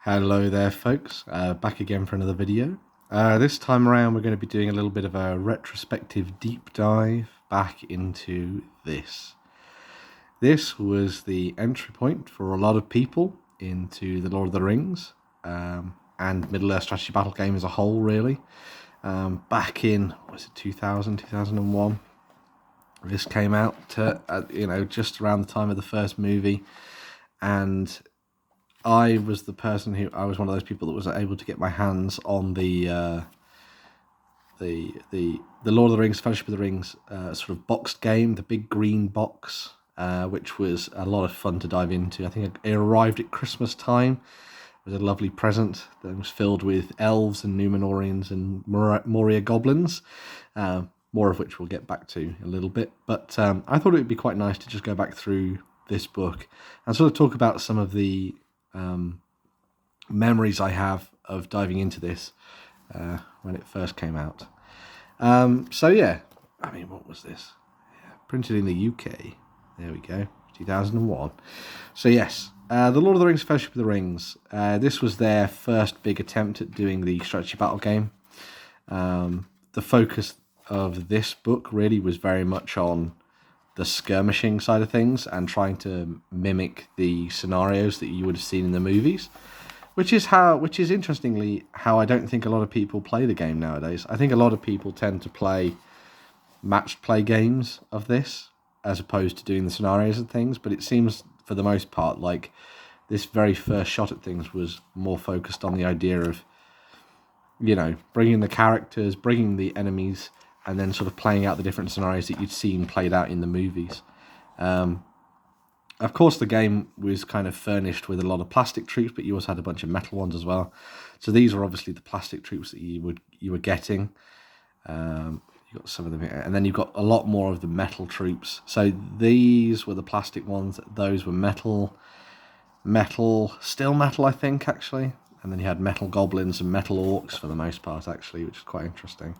Hello there folks, back again for another video. This time around we're going to be doing a little bit of a retrospective deep dive back into this. This was the entry point for a lot of people into the Lord of the Rings and Middle-earth strategy battle game as a whole really. Back in, was it 2000, 2001? This came out just around the time of the first movie, and I was one of those people that was able to get my hands on the Lord of the Rings, Fellowship of the Rings sort of boxed game, the big green box, which was a lot of fun to dive into. I think it arrived at Christmas time. It was a lovely present that was filled with elves and Númenóreans and Moria goblins, more of which we'll get back to in a little bit. But I thought it would be quite nice to just go back through this book and sort of talk about some of the memories I have of diving into this when it first came out. So yeah, I mean, what was this? Yeah, printed in the UK. There we go, 2001. So yes, the Lord of the Rings, Fellowship of the Rings. This was their first big attempt at doing the strategy battle game. The focus of this book really was very much on the skirmishing side of things and trying to mimic the scenarios that you would have seen in the movies, which is interestingly how I don't think a lot of people play the game nowadays. I think a lot of people tend to play matched play games of this as opposed to doing the scenarios and things, but it seems for the most part like this very first shot at things was more focused on the idea of, you know, bringing the characters, bringing the enemies, and then sort of playing out the different scenarios that you'd seen played out in the movies. Of course, the game was kind of furnished with a lot of plastic troops, but you also had a bunch of metal ones as well. So these were obviously the plastic troops that you were getting. You got some of them here, and then you've got a lot more of the metal troops. So these were the plastic ones; those were metal, still metal, I think, actually. And then you had metal goblins and metal orcs for the most part, actually, which is quite interesting.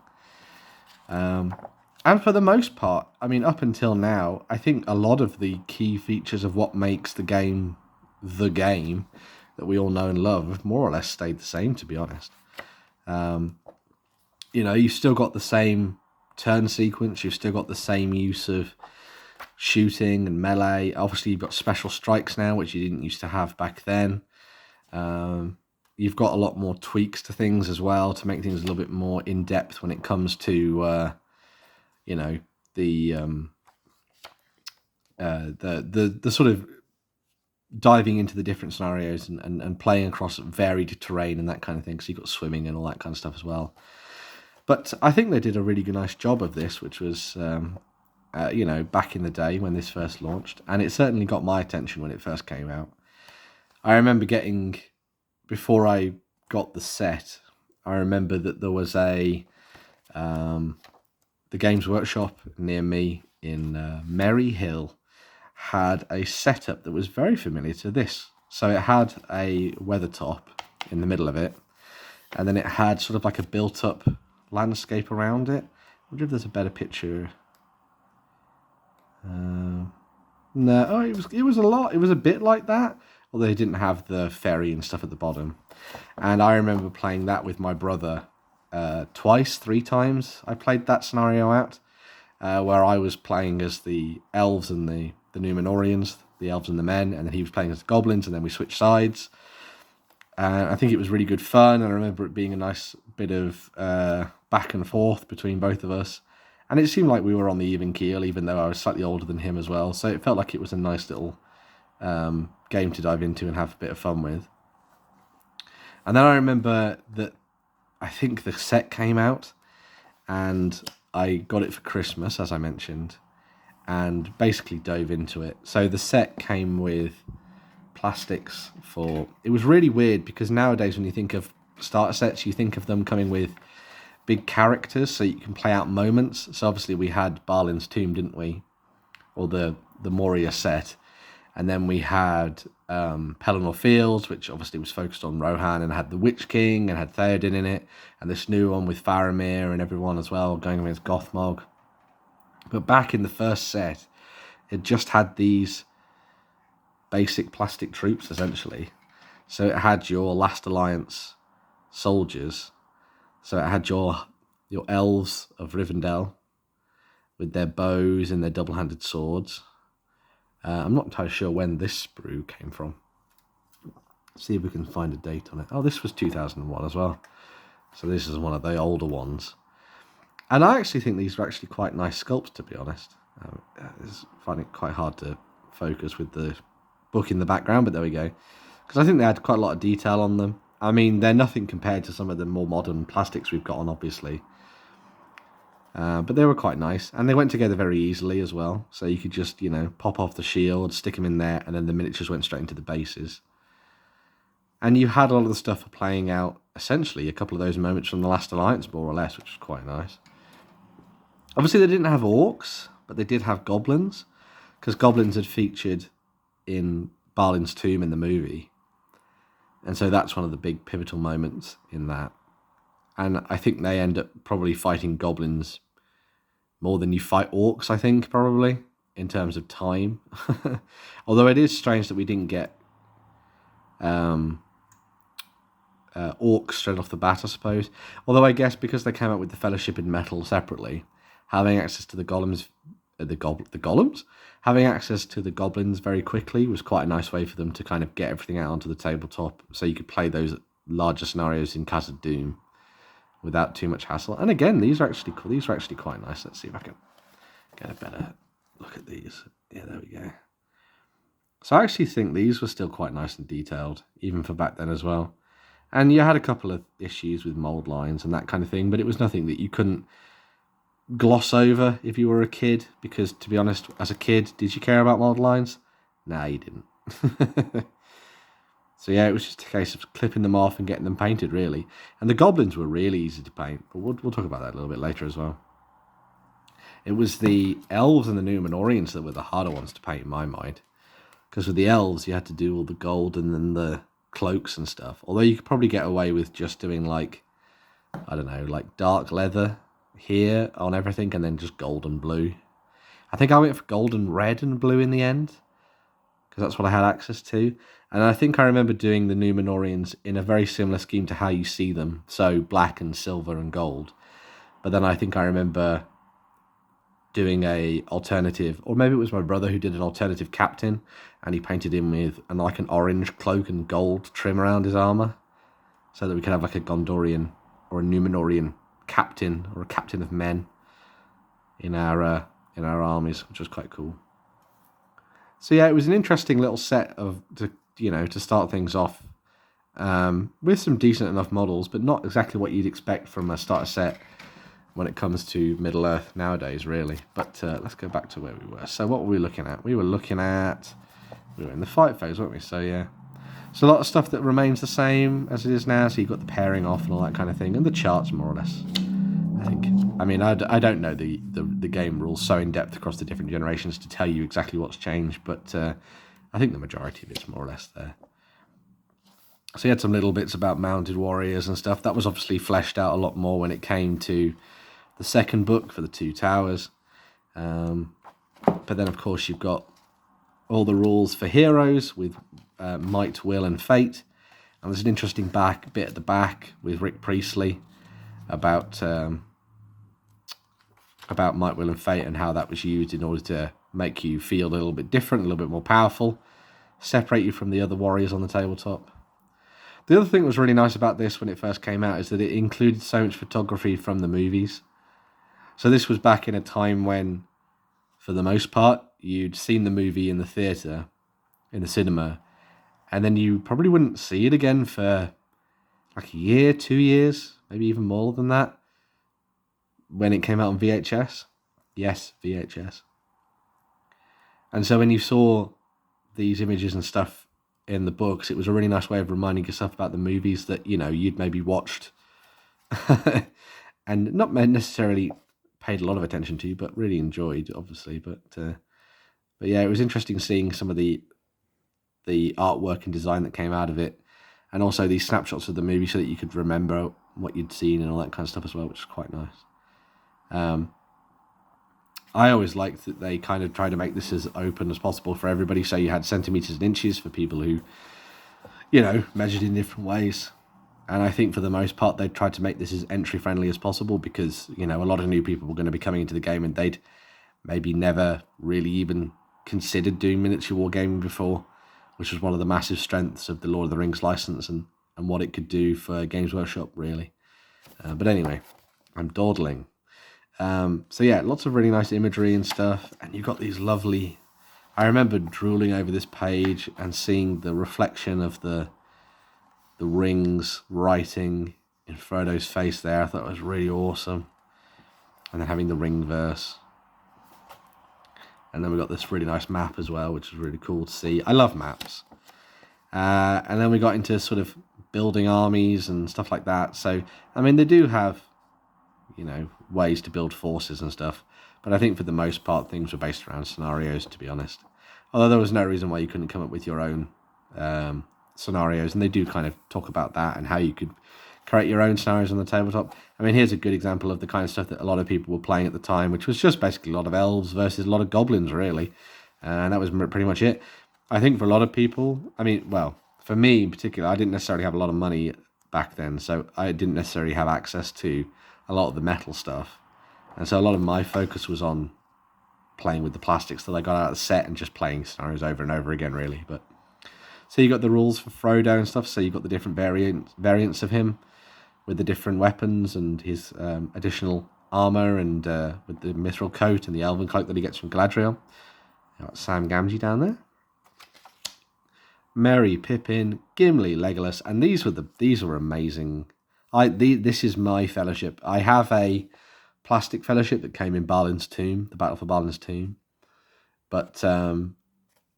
And for the most part, I mean, up until now, I think a lot of the key features of what makes the game that we all know and love have more or less stayed the same, to be honest. You know, you've still got the same turn sequence, you've still got the same use of shooting and melee. Obviously, you've got special strikes now, which you didn't used to have back then. You've got a lot more tweaks to things as well to make things a little bit more in depth when it comes to, you know, the sort of diving into the different scenarios and playing across varied terrain and that kind of thing. So you've got swimming and all that kind of stuff as well. But I think they did a really nice job of this, which was, you know, back in the day when this first launched. And it certainly got my attention when it first came out. I remember before I got the set, I remember that there was the Games Workshop near me in Merry Hill had a setup that was very familiar to this. So it had a weather top in the middle of it, and then it had sort of like a built-up landscape around it. I wonder if there's a better picture. No, it was a bit like that, although they didn't have the ferry and stuff at the bottom. And I remember playing that with my brother three times. I played that scenario out, where I was playing as the elves and the Númenóreans, the elves and the men, and then he was playing as the goblins, and then we switched sides. And I think it was really good fun, and I remember it being a nice bit of back and forth between both of us. And it seemed like we were on the even keel, even though I was slightly older than him as well. So it felt like it was a nice little game to dive into and have a bit of fun with. And then I remember that I think the set came out, and I got it for Christmas, as I mentioned, and basically dove into it. So the set came with plastics it was really weird, because nowadays when you think of starter sets, you think of them coming with big characters so you can play out moments. So obviously we had Balin's Tomb, didn't we? Or the Moria set. And then we had Pelennor Fields, which obviously was focused on Rohan, and had the Witch King and had Theoden in it, and this new one with Faramir and everyone as well going against Gothmog. But back in the first set, it just had these basic plastic troops essentially. So it had your Last Alliance soldiers. So it had your elves of Rivendell with their bows and their double-handed swords. I'm not entirely sure when this sprue came from. Let's see if we can find a date on it. Oh, this was 2001 as well. So this is one of the older ones. And I actually think these were actually quite nice sculpts, to be honest. I find it quite hard to focus with the book in the background, but there we go. Because I think they had quite a lot of detail on them. I mean, they're nothing compared to some of the more modern plastics we've got on, obviously. But they were quite nice. And they went together very easily as well. So you could just, pop off the shield, stick them in there, and then the miniatures went straight into the bases. And you had all of the stuff for playing out, essentially, a couple of those moments from the Last Alliance, more or less, which was quite nice. Obviously, they didn't have orcs, but they did have goblins, because goblins had featured in Balin's Tomb in the movie. And so that's one of the big pivotal moments in that. And I think they end up probably fighting goblins more than you fight orcs, I think, probably, in terms of time. Although it is strange that we didn't get orcs straight off the bat, I suppose. Although I guess because they came out with the Fellowship in Metal separately, having access to the golems, having access to the goblins very quickly was quite a nice way for them to kind of get everything out onto the tabletop, so you could play those larger scenarios in Khazad Dûm without too much hassle. And again, these are actually cool. These are actually quite nice. Let's see if I can get a better look at these. Yeah, there we go. So I actually think these were still quite nice and detailed, even for back then as well. And you had a couple of issues with mold lines and that kind of thing, but it was nothing that you couldn't gloss over if you were a kid, because to be honest, as a kid, did you care about mold lines? Nah, you didn't. So yeah, it was just a case of clipping them off and getting them painted, really. And the goblins were really easy to paint, but we'll talk about that a little bit later as well. It was the elves and the Númenóreans that were the harder ones to paint in my mind, because with the elves you had to do all the gold and then the cloaks and stuff. Although you could probably get away with just doing like dark leather here on everything and then just gold and blue. I think I went for gold and red and blue in the end, because that's what I had access to. And I think I remember doing the Númenóreans in a very similar scheme to how you see them, so black and silver and gold. But then I think I remember doing a alternative, or maybe it was my brother who did an alternative captain, and he painted him with an orange cloak and gold trim around his armor, so that we could have like a Gondorian or a Númenórean captain, or a captain of men in our armies, which was quite cool. So yeah, it was an interesting little set to start things off with some decent enough models, but not exactly what you'd expect from a starter set when it comes to Middle-earth nowadays, really. But let's go back to where we were. So what were we looking at? We were in the fight phase, weren't we? So yeah. So a lot of stuff that remains the same as it is now. So you've got the pairing off and all that kind of thing. And the charts, more or less, I think. I mean, I don't know the game rules so in depth across the different generations to tell you exactly what's changed. But I think the majority of it's more or less there. So you had some little bits about mounted warriors and stuff. That was obviously fleshed out a lot more when it came to the second book for the Two Towers. But then, of course, you've got all the rules for heroes with might, will, and fate. And there's an interesting bit at the back with Rick Priestley about might, will, and fate, and how that was used in order to make you feel a little bit different, a little bit more powerful, separate you from the other warriors on the tabletop. The other thing that was really nice about this when it first came out is that it included so much photography from the movies. So this was back in a time when, for the most part, you'd seen the movie in the theatre, in the cinema, and then you probably wouldn't see it again for like a year, 2 years, maybe even more than that, when it came out on VHS. Yes, VHS. And so when you saw these images and stuff in the books, it was a really nice way of reminding yourself about the movies that, you'd maybe watched and not necessarily paid a lot of attention to, but really enjoyed, obviously. But yeah, it was interesting seeing some of the artwork and design that came out of it, and also these snapshots of the movie so that you could remember what you'd seen and all that kind of stuff as well, which is quite nice. I always liked that they kind of tried to make this as open as possible for everybody, so you had centimetres and inches for people who measured in different ways. And I think for the most part, they tried to make this as entry friendly as possible because, a lot of new people were going to be coming into the game and they'd maybe never really even considered doing miniature wargaming before, which was one of the massive strengths of the Lord of the Rings license and what it could do for Games Workshop, really. But anyway, I'm dawdling. So yeah, lots of really nice imagery and stuff. And you've got these lovely... I remember drooling over this page and seeing the reflection of the rings writing in Frodo's face there. I thought it was really awesome. And then having the ring verse. And then we got this really nice map as well, which is really cool to see. I love maps. And then we got into sort of building armies and stuff like that. So, I mean, they do have, ways to build forces and stuff. But I think for the most part, things were based around scenarios, to be honest. Although there was no reason why you couldn't come up with your own scenarios. And they do kind of talk about that and how you could create your own scenarios on the tabletop. I mean, here's a good example of the kind of stuff that a lot of people were playing at the time, which was just basically a lot of elves versus a lot of goblins, really. And that was pretty much it. I think for a lot of people, for me in particular, I didn't necessarily have a lot of money back then, so I didn't necessarily have access to a lot of the metal stuff. And so a lot of my focus was on playing with the plastics that I got out of the set and just playing scenarios over and over again, really. But so you got the rules for Frodo and stuff, so you got the different variants of him with the different weapons and his additional armor and with the mithril coat and the elven cloak that he gets from Galadriel. You got Sam Gamgee down there. Merry, Pippin, Gimli, Legolas, and these were amazing. This is my fellowship. I have a plastic fellowship that came in Balin's Tomb, the Battle for Balin's Tomb, but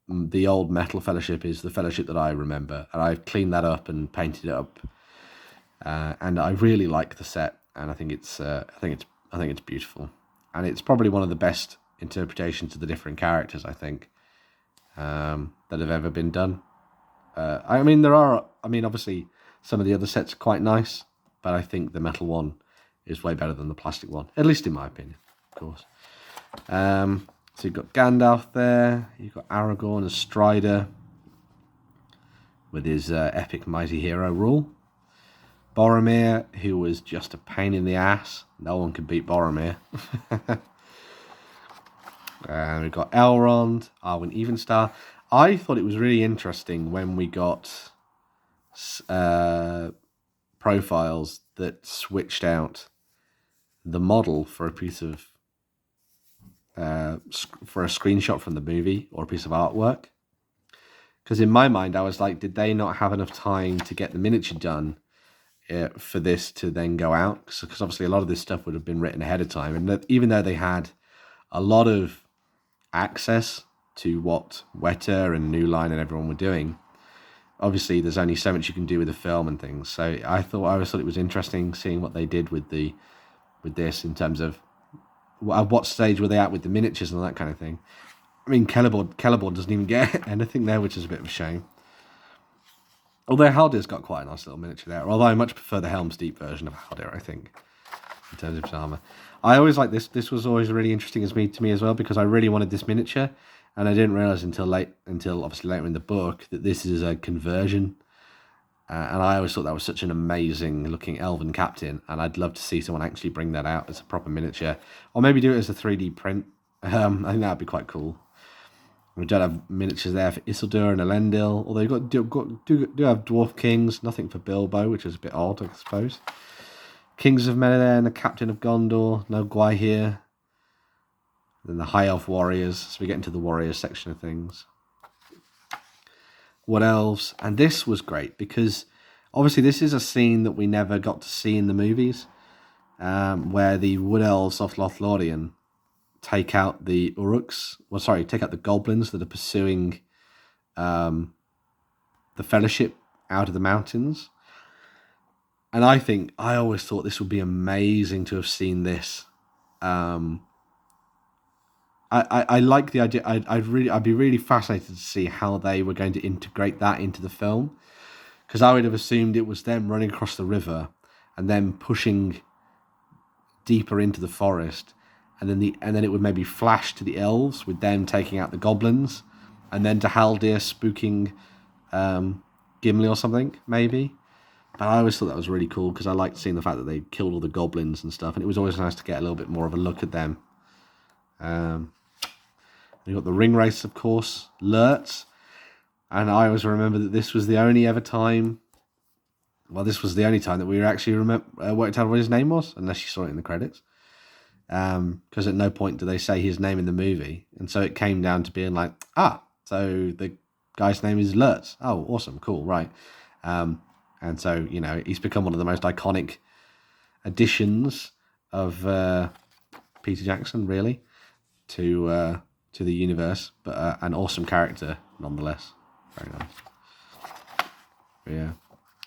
the old metal fellowship is the fellowship that I remember, and I've cleaned that up and painted it up, and I really like the set, and I think it's beautiful, and it's probably one of the best interpretations of the different characters I think that have ever been done. Obviously some of the other sets are quite nice, but I think the metal one is way better than the plastic one, at least in my opinion, of course. So you've got Gandalf there, you've got Aragorn as Strider with his epic mighty hero rule. Boromir, who was just a pain in the ass. No one could beat Boromir. And we've got Elrond, Arwen Evenstar. I thought it was really interesting when we got profiles that switched out the model for a piece of for a screenshot from the movie or a piece of artwork. Because in my mind, I was like, did they not have enough time to get the miniature done for this to then go out? Because obviously a lot of this stuff would have been written ahead of time. And even though they had a lot of access to what Weta and New Line and everyone were doing, obviously there's only so much you can do with the film and things. So I always thought it was interesting seeing what they did with this in terms of at what stage were they at with the miniatures and that kind of thing. I mean, Celeborn doesn't even get anything there, which is a bit of a shame. Although Haldir's got quite a nice little miniature there. Although I much prefer the Helm's Deep version of Haldir, I think, in terms of his armor. I always like this. This was always really interesting to me as well, because I really wanted this miniature, and I didn't realize until obviously later in the book that this is a conversion. And I always thought that was such an amazing looking elven captain, and I'd love to see someone actually bring that out as a proper miniature, or maybe do it as a 3D print. I think that'd be quite cool. We don't have miniatures there for Isildur and Elendil, although you do have dwarf kings. Nothing for Bilbo, which is a bit odd, I suppose. Kings of Melidare and the Captain of Gondor. No Gwaihir. Then the High Elf warriors. So we get into the warriors section of things. Wood Elves. And this was great because obviously this is a scene that we never got to see in the movies, where the Wood Elves of Lothlorien take out the Uruks. Take out the goblins that are pursuing the Fellowship out of the mountains. And I always thought this would be amazing to have seen this. I like the idea. I'd be really fascinated to see how they were going to integrate that into the film, because I would have assumed it was them running across the river and then pushing deeper into the forest, and then it would maybe flash to the elves with them taking out the goblins, and then to Haldir spooking Gimli or something, maybe. But I always thought that was really cool because I liked seeing the fact that they killed all the goblins and stuff, and it was always nice to get a little bit more of a look at them. You got the ring race, of course, Lurtz, and I always remember that this was the only time that we actually worked out what his name was, unless you saw it in the credits. Because at no point do they say his name in the movie, and so it came down to being like, so the guy's name is Lurtz. Oh, awesome, cool, right. And so, he's become one of the most iconic additions of Peter Jackson, really, to the universe, but an awesome character nonetheless. Very nice. But yeah,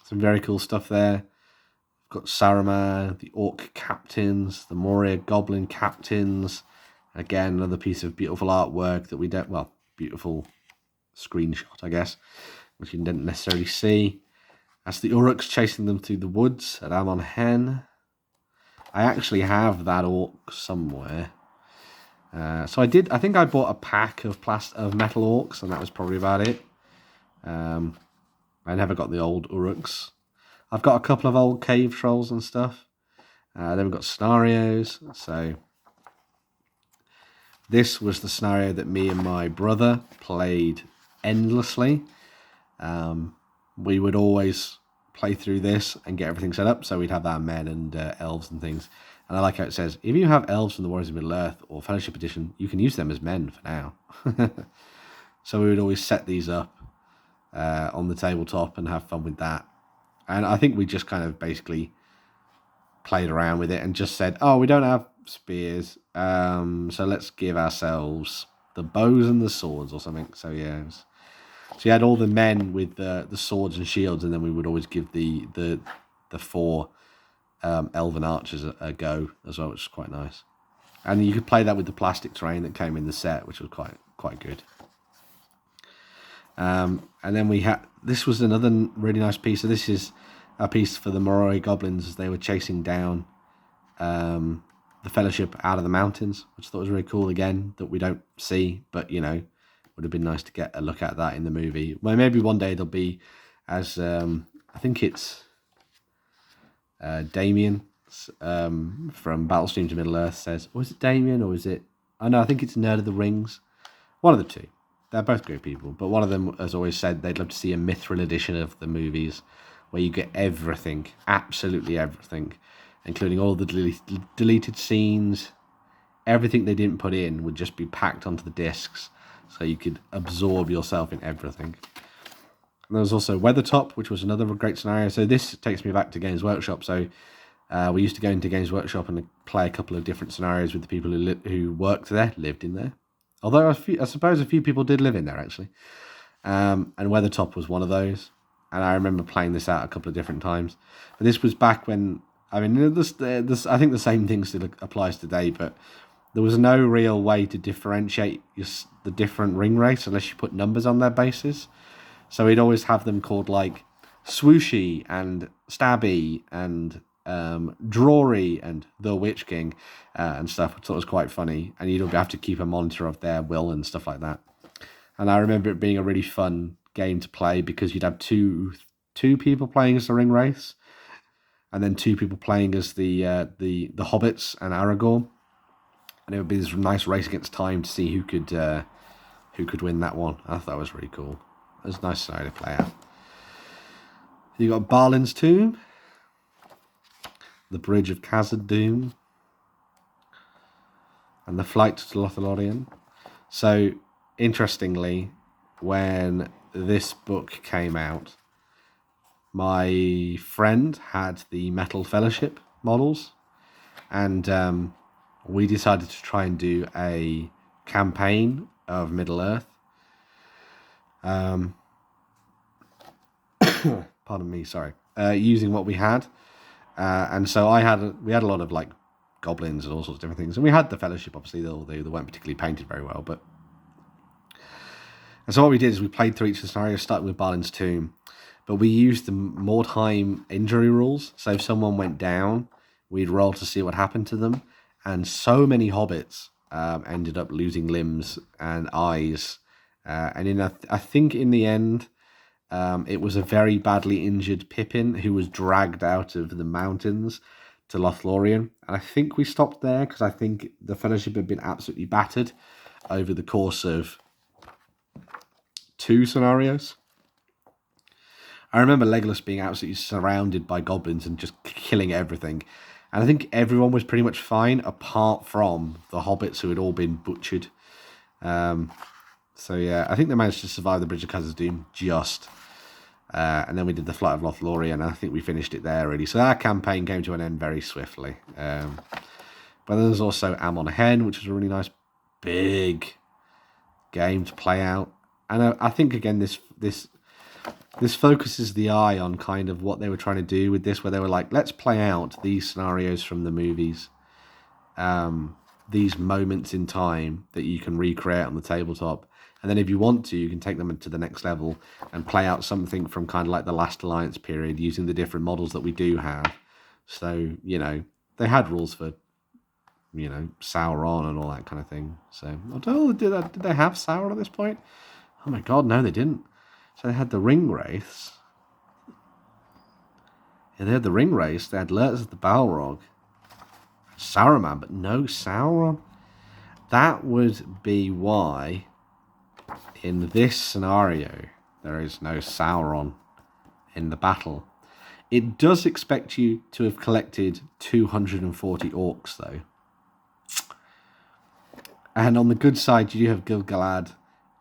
some very cool stuff there. We've got Saruman, the Orc captains, the Moria Goblin captains. Again, another piece of beautiful artwork that beautiful screenshot, I guess, which you didn't necessarily see. That's the Uruks chasing them through the woods at Amon Hen. I actually have that orc somewhere. So I think I bought a pack of metal orcs, and that was probably about it. I never got the old Uruks. I've got a couple of old cave trolls and stuff. Then we've got scenarios. So this was the scenario that me and my brother played endlessly. We would always play through this and get everything set up. So we'd have our men and elves and things. And I like how it says, if you have elves from the Warriors of Middle-earth or Fellowship Edition, you can use them as men for now. So we would always set these up on the tabletop and have fun with that. And I think we just kind of basically played around with it and just said, we don't have spears, so let's give ourselves the bows and the swords or something. So yeah, so you had all the men with the swords and shields, and then we would always give the 4 elven archers a go as well, which is quite nice. And you could play that with the plastic terrain that came in the set, which was quite good. And then this was another really nice piece. So this is a piece for the Moria goblins as they were chasing down the Fellowship out of the mountains, which I thought was really cool again, that we don't see, but would have been nice to get a look at that in the movie. Well, maybe one day they'll be as I think it's Damien from Battlestream to Middle-earth says, or is it Damien, or is it... Oh no, I think it's Nerd of the Rings. One of the two. They're both great people, but one of them has always said they'd love to see a Mithril edition of the movies where you get everything, absolutely everything, including all the deleted scenes. Everything they didn't put in would just be packed onto the discs, so you could absorb yourself in everything. And there was also Weathertop, which was another great scenario. So this takes me back to Games Workshop. So we used to go into Games Workshop and play a couple of different scenarios with the people who worked there, lived in there. Although I suppose a few people did live in there, actually. And Weathertop was one of those. And I remember playing this out a couple of different times. But this was back when... I mean, this I think the same thing still applies today, but there was no real way to differentiate the different ring race unless you put numbers on their bases. So we'd always have them called like Swooshy and Stabby and Drory and the Witch King and stuff, which I thought was quite funny. And you'd have to keep a monitor of their will and stuff like that. And I remember it being a really fun game to play because you'd have two people playing as the ring race, and then 2 people playing as the hobbits and Aragorn, and it would be this nice race against time to see who could win that one. I thought that was really cool. It was a nice scenario to play out. You got Balin's Tomb, the Bridge of Khazad-dûm, and the Flight to Lothlorien. So, interestingly, when this book came out, my friend had the Metal Fellowship models, and we decided to try and do a campaign of Middle-earth. Pardon me, sorry. Using what we had. And so we had a lot of like goblins and all sorts of different things. And we had the Fellowship, obviously, they weren't particularly painted very well, but... And so what we did is we played through each of the scenarios, starting with Balin's Tomb. But we used the more time injury rules. So if someone went down, we'd roll to see what happened to them. And so many hobbits ended up losing limbs and eyes. And I think in the end, It was a very badly injured Pippin who was dragged out of the mountains to Lothlorien. And I think we stopped there because I think the Fellowship had been absolutely battered over the course of 2 scenarios. I remember Legolas being absolutely surrounded by goblins and just killing everything. And I think everyone was pretty much fine, apart from the hobbits who had all been butchered. So yeah, I think they managed to survive the Bridge of Khazad-dûm just. And then we did the Flight of Lothlorien, and I think we finished it there, really. So our campaign came to an end very swiftly. But then there's also Amon Hen, which was a really nice, big game to play out. And I think, again, this focuses the eye on kind of what they were trying to do with this, where they were like, let's play out these scenarios from the movies, these moments in time that you can recreate on the tabletop. And then if you want to, you can take them to the next level and play out something from kind of like the Last Alliance period using the different models that we do have. So, you know, they had rules for, you know, Sauron and all that kind of thing. So, I don't know, did they have Sauron at this point? Oh my god, no, they didn't. So they had the Ring Wraiths. Yeah, they had the Ring Wraiths. They had Lurtz of the Balrog. Saruman, but no Sauron. That would be why, in this scenario, there is no Sauron in the battle. It does expect you to have collected 240 orcs, though. And on the good side, you do have Gil-galad,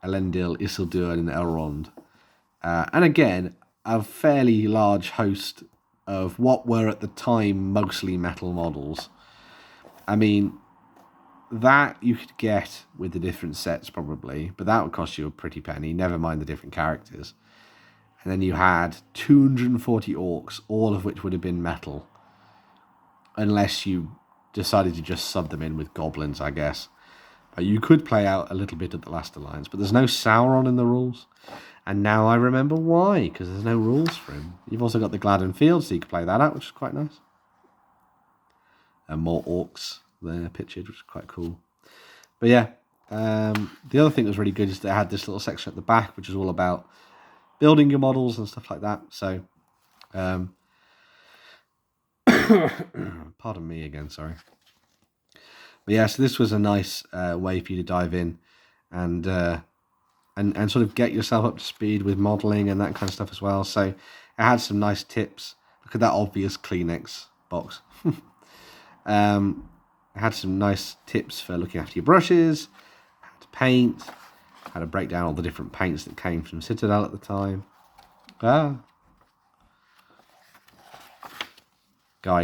Elendil, Isildur, and Elrond. And again, a fairly large host of what were at the time mostly metal models. I mean, that you could get with the different sets probably, but that would cost you a pretty penny, never mind the different characters. And then you had 240 orcs, all of which would have been metal. Unless you decided to just sub them in with goblins, I guess. But you could play out a little bit of the Last Alliance, but there's no Sauron in the rules. And now I remember why, because there's no rules for him. You've also got the Gladden Field, so you can play that out, which is quite nice. And more orcs there pictured, which is quite cool. But yeah, the other thing that was really good is they had this little section at the back, which is all about building your models and stuff like that. So, pardon me again, sorry. But yeah, so this was a nice way for you to dive in and sort of get yourself up to speed with modelling and that kind of stuff as well. So it had some nice tips. Look at that obvious Kleenex box. It had some nice tips for looking after your brushes, how to paint, how to break down all the different paints that came from Citadel at the time. Guides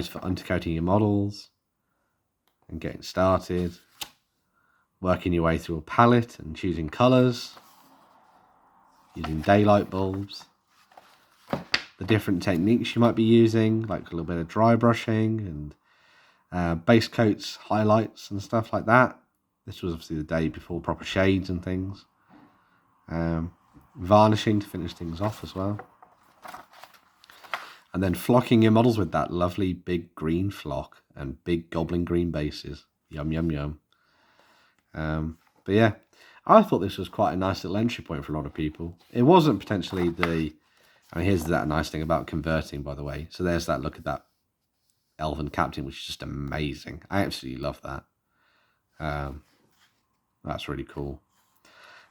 for undercoating your models and getting started. Working your way through a palette and choosing colours. Using daylight bulbs. The different techniques you might be using, like a little bit of dry brushing and base coats, highlights and stuff like that. This was obviously the day before proper shades and things. Varnishing to finish things off as well. And then flocking your models with that lovely big green flock and big goblin green bases. Yum, yum, yum. But yeah, I thought this was quite a nice little entry point for a lot of people. It wasn't potentially here's that nice thing about converting, by the way. So there's that look at that elven captain, which is just amazing. I absolutely love that. That's really cool.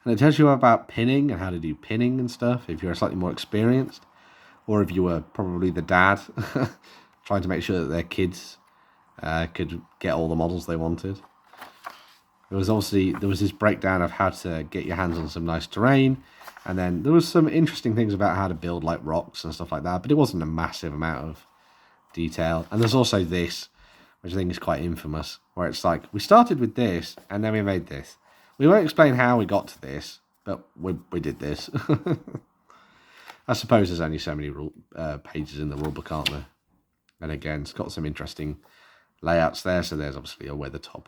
And it tells you about pinning and how to do pinning and stuff if you're slightly more experienced, or if you were probably the dad trying to make sure that their kids could get all the models they wanted. There was this breakdown of how to get your hands on some nice terrain, and then there was some interesting things about how to build like rocks and stuff like that, but it wasn't a massive amount of detail. And there's also this, which I think is quite infamous, where it's like, we started with this, and then we made this. We won't explain how we got to this, but we did this. I suppose there's only so many pages in the rulebook, aren't there? And again, it's got some interesting layouts there, so there's obviously a weathertop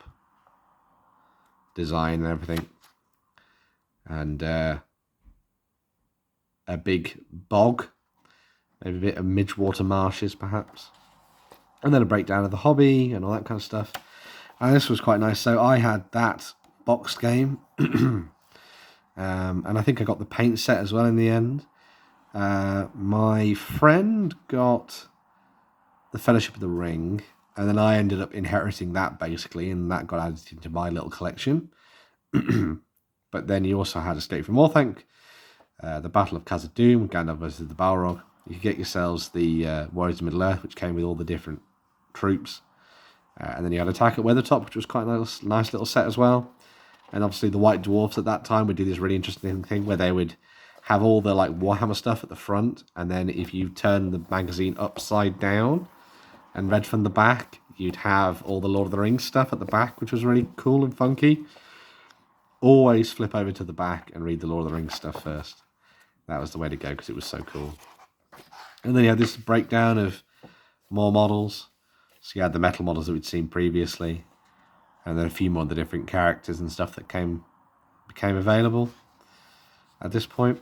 design and everything. And a big bog, maybe a bit of Midgewater marshes, perhaps. And then a breakdown of the hobby and all that kind of stuff. And this was quite nice. So I had that boxed game. And I think I got the paint set as well in the end. My friend got the Fellowship of the Ring, and then I ended up inheriting that basically, and that got added into my little collection. But then you also had Escape from Orthanc, the Battle of Khazad-dûm, Gandalf versus the Balrog. You could get yourselves the Warriors of Middle-earth, which came with all the different troops. And then you had Attack at Weathertop, which was quite a nice little set as well. And obviously the White Dwarfs at that time would do this really interesting thing where they would have all the like Warhammer stuff at the front, and then if you turn the magazine upside down and read from the back, you'd have all the Lord of the Rings stuff at the back, which was really cool and funky. Always flip over to the back and read the Lord of the Rings stuff first. That was the way to go because it was so cool. And then you had this breakdown of more models. So you had the metal models that we'd seen previously, and then a few more of the different characters and stuff that became available at this point,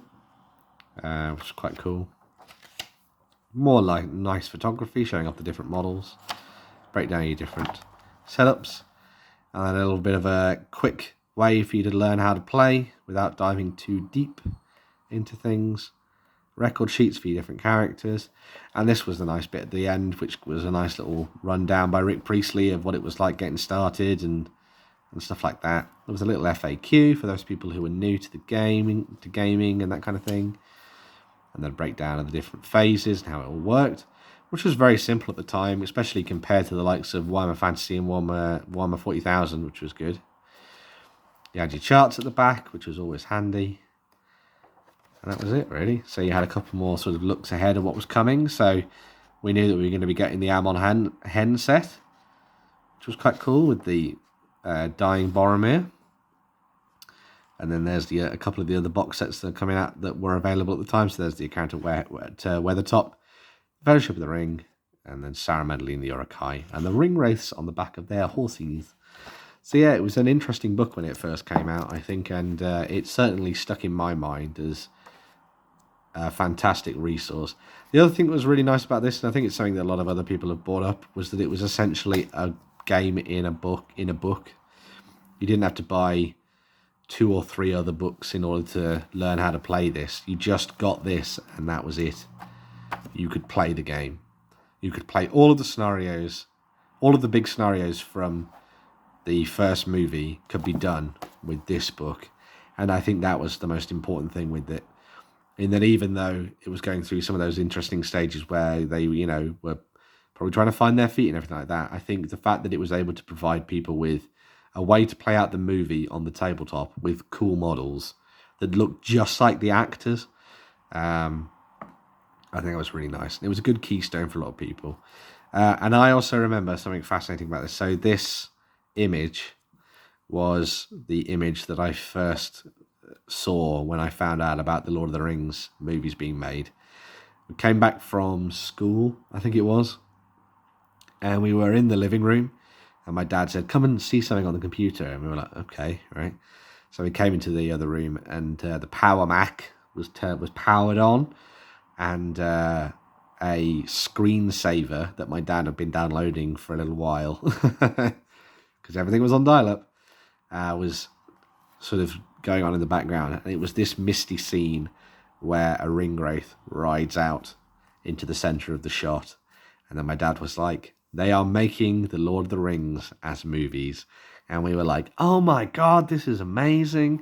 which is quite cool. More like nice photography showing off the different models, break down your different setups, and then a little bit of a quick way for you to learn how to play without diving too deep into things. Record sheets for your different characters, and this was the nice bit at the end, which was a nice little rundown by Rick Priestley of what it was like getting started and stuff like that. There was a little FAQ for those people who were new to the gaming and that kind of thing, and then a breakdown of the different phases and how it all worked, which was very simple at the time, especially compared to the likes of Warhammer Fantasy and Warhammer 40,000, which was good. You had your charts at the back, which was always handy. And that was it, really. So you had a couple more sort of looks ahead of what was coming. So we knew that we were going to be getting the Amon Hen set, which was quite cool with the Dying Boromir. And then there's a couple of the other box sets that are coming out that were available at the time. So there's the Account at Weathertop, Fellowship of the Ring, and then Saruman and the Uruk-hai, and the ring wraiths on the back of their horses. So yeah, it was an interesting book when it first came out, I think, and it certainly stuck in my mind as a fantastic resource. The other thing that was really nice about this, and I think it's something that a lot of other people have brought up, was that it was essentially a game in a book. You didn't have to buy 2 or 3 other books in order to learn how to play this. You just got this, and that was it. You could play the game. You could play all of the scenarios, all of the big scenarios from the first movie could be done with this book. And I think that was the most important thing with it. In that even though it was going through some of those interesting stages where they, were probably trying to find their feet and everything like that, I think the fact that it was able to provide people with a way to play out the movie on the tabletop with cool models that looked just like the actors, I think that was really nice. It was a good keystone for a lot of people. And I also remember something fascinating about this. So this image was the image that I first saw when I found out about the Lord of the Rings movies being made. We came back from school, I think it was, and we were in the living room, and my dad said, "Come and see something on the computer." And we were like, "Okay, right." So we came into the other room, and the Power Mac was powered on, and a screensaver that my dad had been downloading for a little while, because everything was on dial-up, was sort of going on in the background. And it was this misty scene where a ring wraith rides out into the centre of the shot. And then my dad was like, "They are making the Lord of the Rings as movies." And we were like, "Oh my God, this is amazing."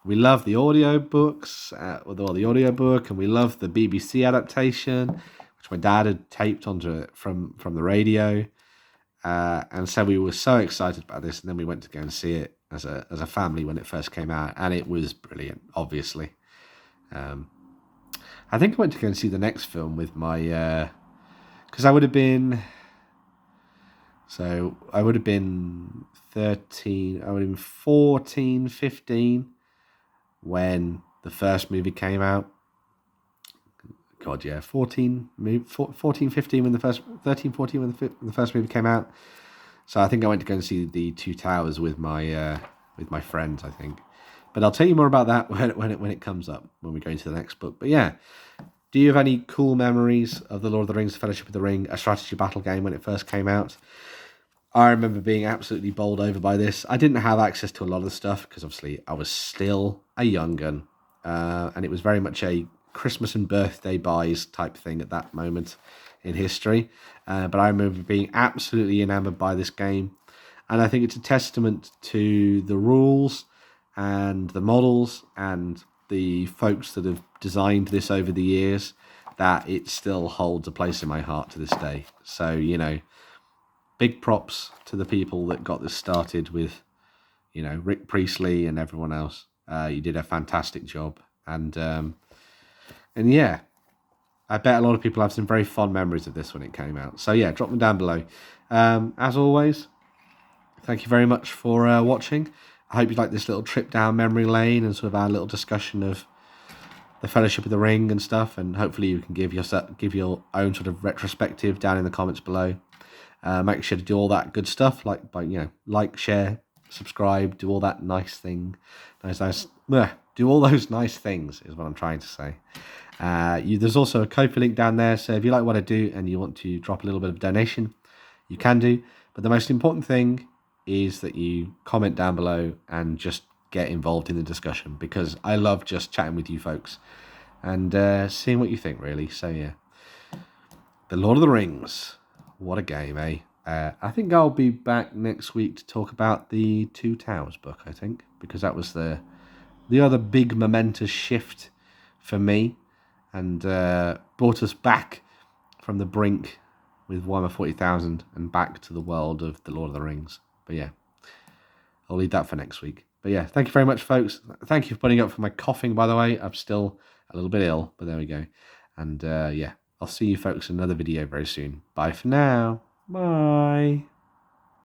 We love the audiobooks, or the audiobook, and we love the BBC adaptation, which my dad had taped onto it from the radio. And so we were so excited about this, and then we went to go and see it as a family when it first came out, and it was brilliant, obviously. I think I went to go and see the next film with my... because I would have been 13, I would have been 14, 15 when the first movie came out. God, yeah, 14, 15 when the first, 13, 14 when the first movie came out. So I think I went to go and see the Two Towers with my friends, I think. But I'll tell you more about that when it comes up, when we go into the next book. But yeah, do you have any cool memories of the Lord of the Rings, Fellowship of the Ring, a strategy battle game when it first came out? I remember being absolutely bowled over by this. I didn't have access to a lot of the stuff because obviously I was still a young gun, and it was very much a Christmas and birthday buys type thing at that moment in history. But I remember being absolutely enamored by this game. And I think it's a testament to the rules and the models and the folks that have designed this over the years that it still holds a place in my heart to this day. So, you know, big props to the people that got this started with, you know, Rick Priestley and everyone else. You did a fantastic job. And yeah, I bet a lot of people have some very fond memories of this when it came out. So yeah, drop them down below. As always, thank you very much for watching. I hope you like this little trip down memory lane and sort of our little discussion of the Fellowship of the Ring and stuff. And hopefully you can give your own sort of retrospective down in the comments below. Make sure to do all that good stuff, like, share, subscribe, do all that nice thing. Do all those nice things is what I'm trying to say. There's also a Ko-fi link down there, so if you like what I do and you want to drop a little bit of donation, you can do. But the most important thing is that you comment down below and just get involved in the discussion, because I love just chatting with you folks and seeing what you think, really. So yeah, The Lord of the Rings, what a game, eh? I think I'll be back next week to talk about the Two Towers book, I think, because that was the other big momentous shift for me, and brought us back from the brink with Warhammer 40,000 and back to the world of The Lord of the Rings. But yeah, I'll leave that for next week. But yeah, thank you very much, folks. Thank you for putting up for my coughing, by the way. I'm still a little bit ill, but there we go. And yeah, I'll see you folks in another video very soon. Bye for now. Bye.